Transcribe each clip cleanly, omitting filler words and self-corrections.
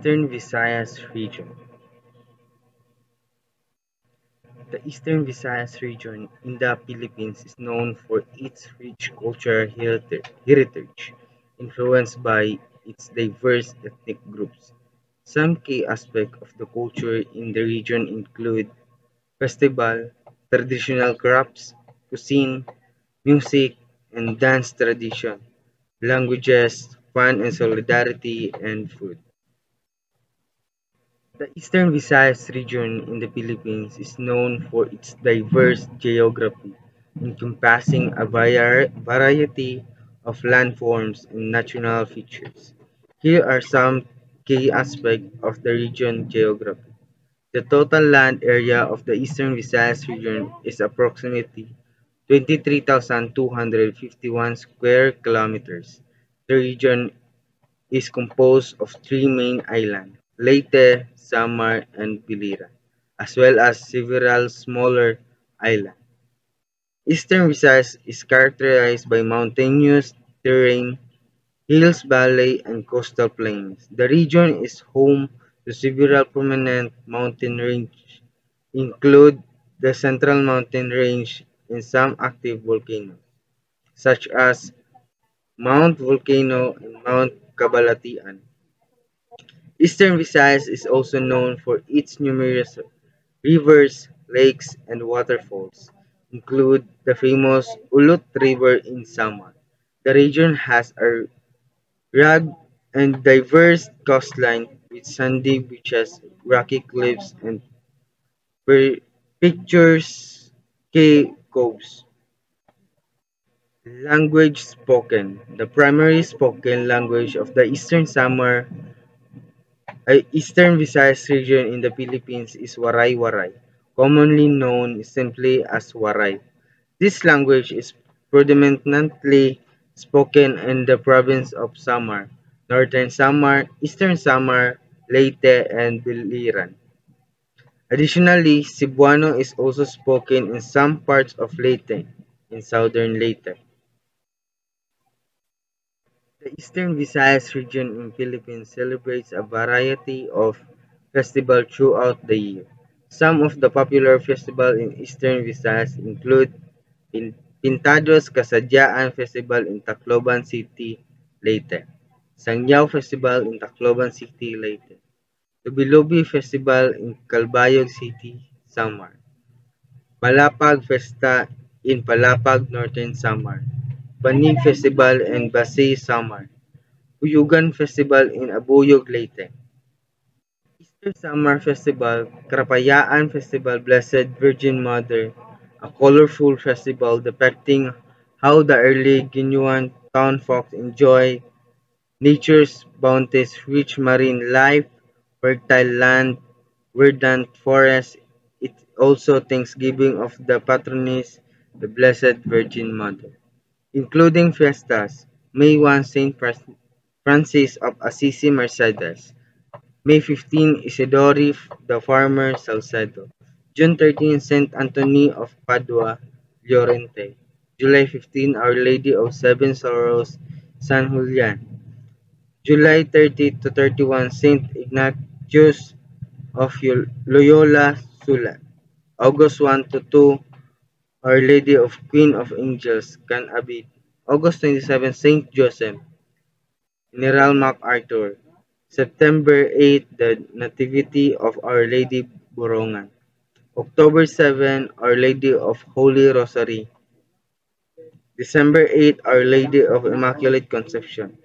Eastern Visayas region. The Eastern Visayas region in the Philippines is known for its rich cultural heritage, influenced by its diverse ethnic groups. Some key aspects of the culture in the region include festival, traditional crafts, cuisine, music, and dance tradition, languages, fun and solidarity, and food. The Eastern Visayas region in the Philippines is known for its diverse geography, encompassing a variety of landforms and natural features. Here are some key aspects of the region geography. The total land area of the Eastern Visayas region is approximately 23,251 square kilometers. The region is composed of three main islands: Leyte, Samar, and Biliran, as well as several smaller islands. Eastern Visayas is characterized by mountainous terrain, hills, valleys, and coastal plains. The region is home to several prominent mountain ranges, include the Central Mountain Range and some active volcanoes, such as Mount Volcano and Mount Cabalatian. Eastern Visayas is also known for its numerous rivers, lakes, and waterfalls, include the famous Ulut River in Samar. The region has a rugged and diverse coastline with sandy beaches, rocky cliffs, and picturesque coves. Language spoken. The primary spoken language of the Eastern Visayas region in the Philippines is Waray-Waray, commonly known simply as Waray. This language is predominantly spoken in the province of Samar, Northern Samar, Eastern Samar, Leyte, and Biliran. Additionally, Cebuano is also spoken in some parts of Leyte, in southern Leyte. The Eastern Visayas region in Philippines celebrates a variety of festivals throughout the year. Some of the popular festivals in Eastern Visayas include Pintados Kasadyaan Festival in Tacloban City, Leyte, Sangyao Festival in Tacloban City, Leyte, Tubilubi Festival in Calbayog City, Samar, Palapag Festa in Palapag, Northern Samar, Banig Festival in Basay, Samar, Huyugan Festival in Abuyog, Leyte. Easter Summer Festival, Karapayaan Festival, Blessed Virgin Mother, a colorful festival depicting how the early Guinean town folks enjoy nature's bounties, rich marine life, fertile land, verdant forests. It also Thanksgiving of the patroness, the Blessed Virgin Mother, including fiestas, May 1 Saint Francis of Assisi Mercedes, May 15 Isidore the Farmer Salcedo, June 13 Saint Anthony of Padua, Llorente, July 15 Our Lady of Seven Sorrows, San Julian, July 30 to 31 Saint Ignatius of Loyola, Sulat, August 1 to 2 Our Lady of Queen of Angels, Can Abid, August 27 Saint Joseph, General MacArthur, September 8 The Nativity of Our Lady Borongan, October 7 Our Lady of Holy Rosary, December 8 Our Lady of Immaculate Conception.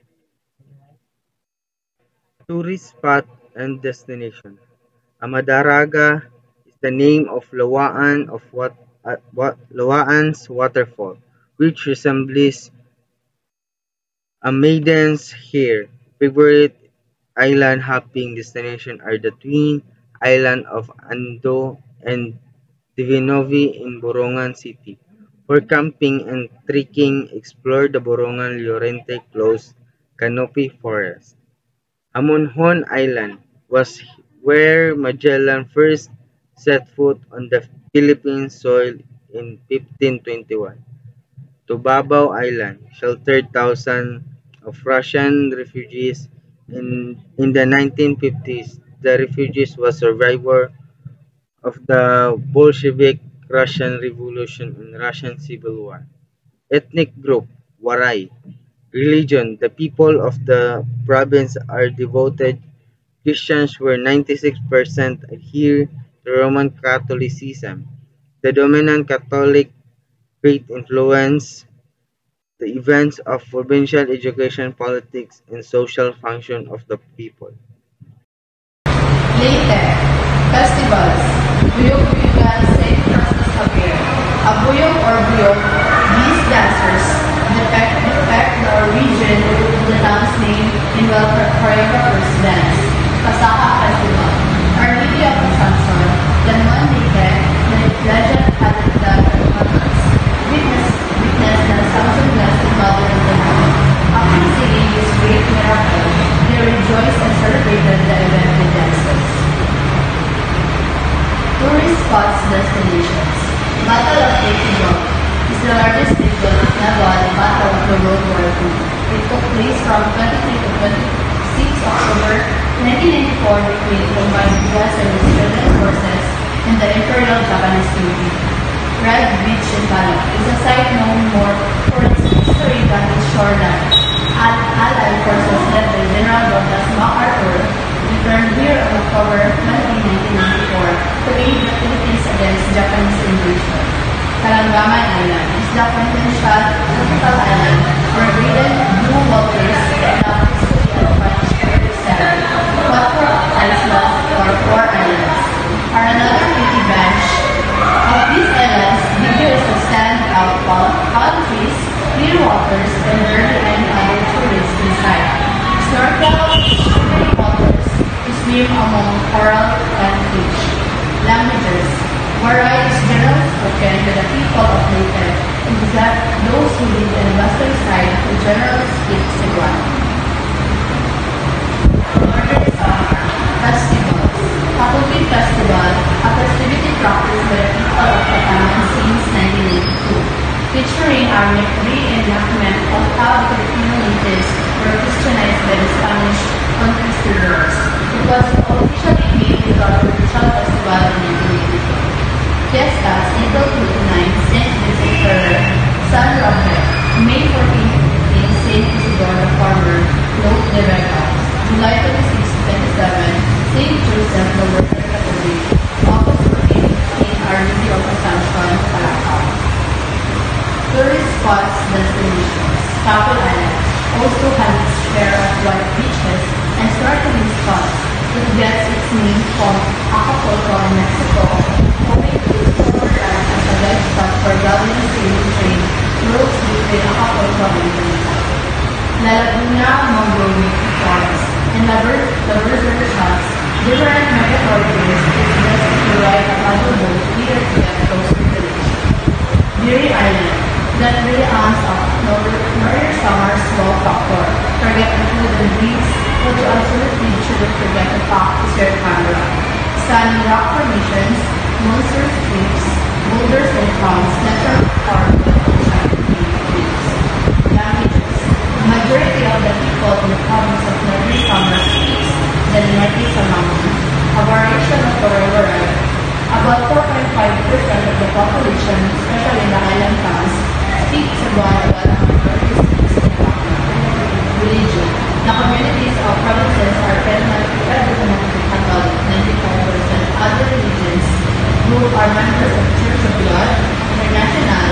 Tourist spot and destination. Amadaraga is the name of Lawaan's waterfall, which resembles a maiden's hair. Favorite island hopping destinations are the twin islands of Ando and Divinovi in Borongan City. For camping and trekking, explore the Borongan Llorente Closed Canopy Forest. Amonhon Island was where Magellan first set foot on the Philippine soil in 1521. Tobabao Island sheltered thousands of Russian refugees In the 1950s, the refugees was survivor of the Bolshevik Russian Revolution and Russian Civil War. Ethnic group, Waray. Religion, the people of the province are devoted Christians where 96% adhere to Roman Catholicism. The dominant Catholic faith influenced the events of provincial education, politics, and social function of the people. Later, festivals. Buyog-buyugan St. Francis Xavier. A buyog or buyog, these dancers depict the origin of the town's name in well-choreographed dance. Pasaka Festival. Our Lady of Assumption, the Monday, the legend had it that witness the Assumption Blessed Mother of the Lord. After seeing this great miracle, they rejoiced and celebrated the event with dances. Tourist spots destinations. Battle of Tequila is the largest naval battle of the World War II. It took place from 23 to 26 October 1994 between combined U.S. and Australian forces and the Imperial Japanese Navy. Red Beach in Bali is a site known more for its history than its shoreline. Allied forces led by General Douglas MacArthur returned here on October 20, 1994 to aid the Philippines against Japanese invasion. Kalangaman Island is the quintessential tropical island where green blue waters and a history of Spanish sand. Quattro islands or four islands are another pretty bunch. Of these islands, Bigger is a stand-out palm trees, clear waters, and barely any other tourists inside. Snorkel, sugary waters, to swim among coral and fish. Languages. Waray is generally spoken by the people of Leyte, except those who live in the western side who generally speak Cebuano. Northern Samar. Festivals. Kapupin Festival, a festivity practiced by the people of Batangan since 1982, featuring a reenactment of how the Filipino natives were Christianized by the Spanish conquistadors. It was officially made into a provincial festival in 1982. Fiestas, April 29, St. Vincent Ferrer, San Roque, May 14 to 15, St. Isidore the Farmer, Lope de Vega, July 26 to 27, St. Joseph the Worker Catholic, August 14, St. Our Lady of Assumption, Calacao. Tourist spots destinations. Capul Island also has its share of white beaches and snorkeling spots. It gets its name from Acapulco in Mexico, owing to its former land as a guide spot for Galleon sailing train routes between Acapulco and Manila. La Laguna Mangrove Forest and the Berger Shots, different migratory birds is best to ride a paddle boat either to get close to the beach. Biri Island, that really adds up Northern Summer's wow factor. Target included breeze, but you absolutely shouldn't forget the fact is your camera. Sand rock formations, monster cliffs, boulders and palms, natural park, and ocean reefs. Languages. The majority of the people in the province of Northern Summer speaks the Marquesa Mountains, a variation of Waray. About 4.5% of the population, especially in the island towns, speaks Cebuano while a majority speaks Tagalog. Religion. The communities of provinces are predominantly Catholic, 95%. Other religions group are members of Church of God, International,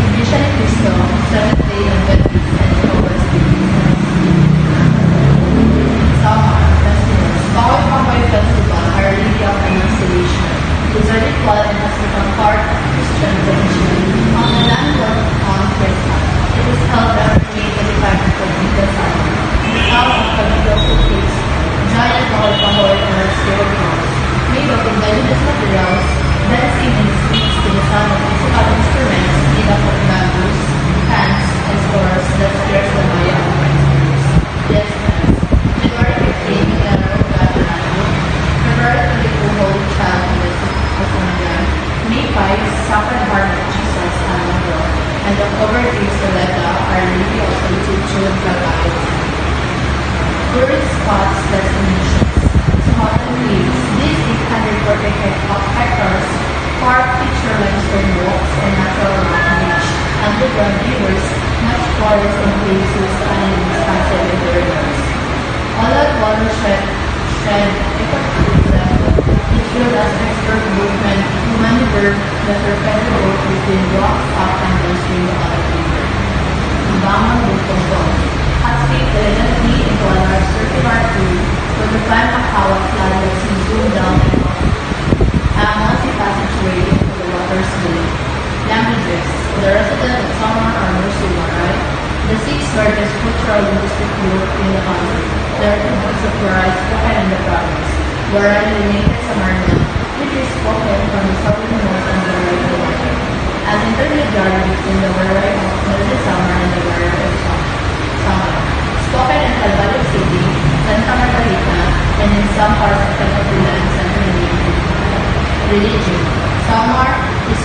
Iglesia ni Cristo, Seventh-day Adventist, and Jehovah's Witnesses. Some shed effort to them. It fueled as expert movement who maneuvered the perpetual road between rock, top, and downstream to other river. Bangon Bukongkong has fit elegantly into a large circular tube where the climb of hawak ladders and zoom down a multi-passageway into the waters below. Languages. The resident of Samar are Nursuwarai, the sixth largest cultural linguistic group in the country. There are two of Warai spoken in the province. Warai related Samarna, which is spoken from the southernmost and the Warai to water, as intermediary between the Warai of Northern Samar and the Warai of Samar. Spoken in Calvario City, Santa Margarita, and in some parts of Calabria and Central Religion. Samar is